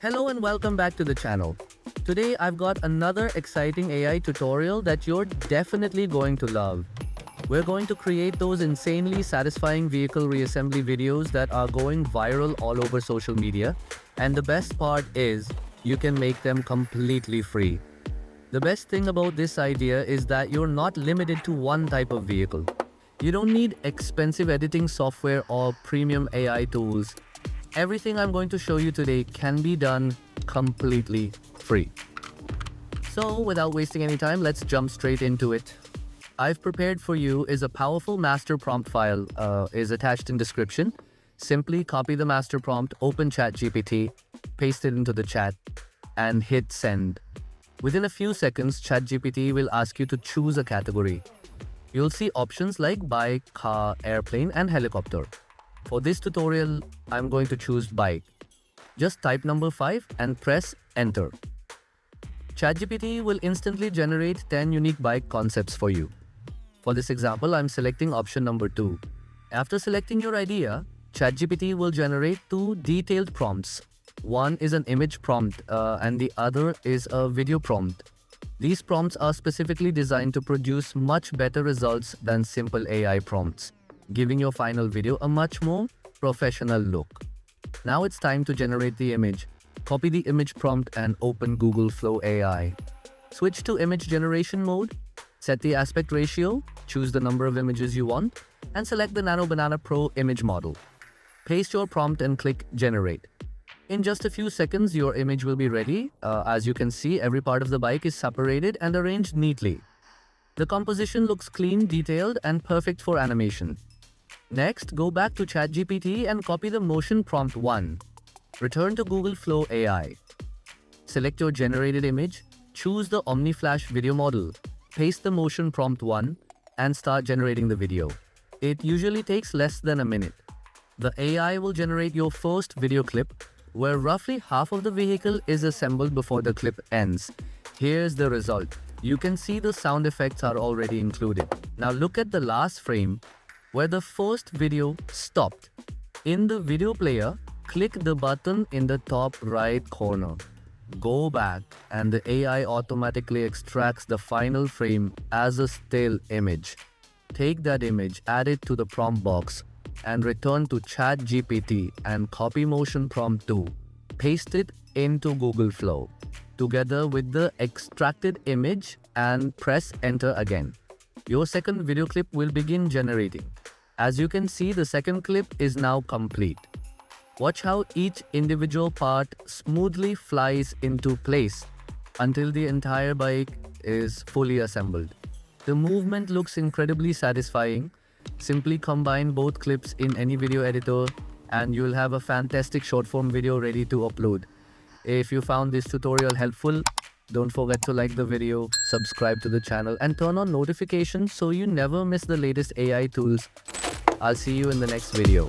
Hello and welcome back to the channel. Today I've got another exciting AI tutorial that you're definitely going to love. We're going to create those insanely satisfying vehicle reassembly videos that are going viral all over social media. And the best part is, you can make them completely free. The best thing about this idea is that you're not limited to one type of vehicle. You don't need expensive editing software or premium AI tools. Everything I'm going to show you today can be done completely free. So without wasting any time, let's jump straight into it. I've prepared for you is a powerful master prompt file, is attached in description. Simply copy the master prompt, open ChatGPT, paste it into the chat, and hit send. Within a few seconds, ChatGPT will ask you to choose a category. You'll see options like bike, car, airplane, and helicopter. For this tutorial, I'm going to choose bike. Just type number 5 and press enter. ChatGPT will instantly generate 10 unique bike concepts for you. For this example, I'm selecting option number 2. After selecting your idea, ChatGPT will generate 2 detailed prompts. One is an image prompt and the other is a video prompt. These prompts are specifically designed to produce much better results than simple AI prompts, giving your final video a much more professional look. Now it's time to generate the image. Copy the image prompt and open Google Flow AI. Switch to image generation mode, set the aspect ratio, choose the number of images you want, and select the Nano Banana Pro image model. Paste your prompt and click generate. In just a few seconds, your image will be ready. As you can see, every part of the bike is separated and arranged neatly. The composition looks clean, detailed, and perfect for animation. Next, go back to ChatGPT and copy the motion prompt 1. Return to Google Flow AI. Select your generated image, choose the Omni Flash video model, paste the motion prompt 1, and start generating the video. It usually takes less than a minute. The AI will generate your first video clip, where roughly half of the vehicle is assembled before the clip ends. Here's the result. You can see the sound effects are already included. Now look at the last frame, where the first video stopped. In the video player, click the button in the top right corner. Go back and the AI automatically extracts the final frame as a still image. Take that image, add it to the prompt box, and return to ChatGPT and copy motion prompt 2. Paste it into Google Flow together with the extracted image and press enter again. Your second video clip will begin generating. As you can see, the second clip is now complete. Watch how each individual part smoothly flies into place until the entire bike is fully assembled. The movement looks incredibly satisfying. Simply combine both clips in any video editor and you'll have a fantastic short form video ready to upload. If you found this tutorial helpful, don't forget to like the video, subscribe to the channel, and turn on notifications so you never miss the latest AI tools. I'll see you in the next video.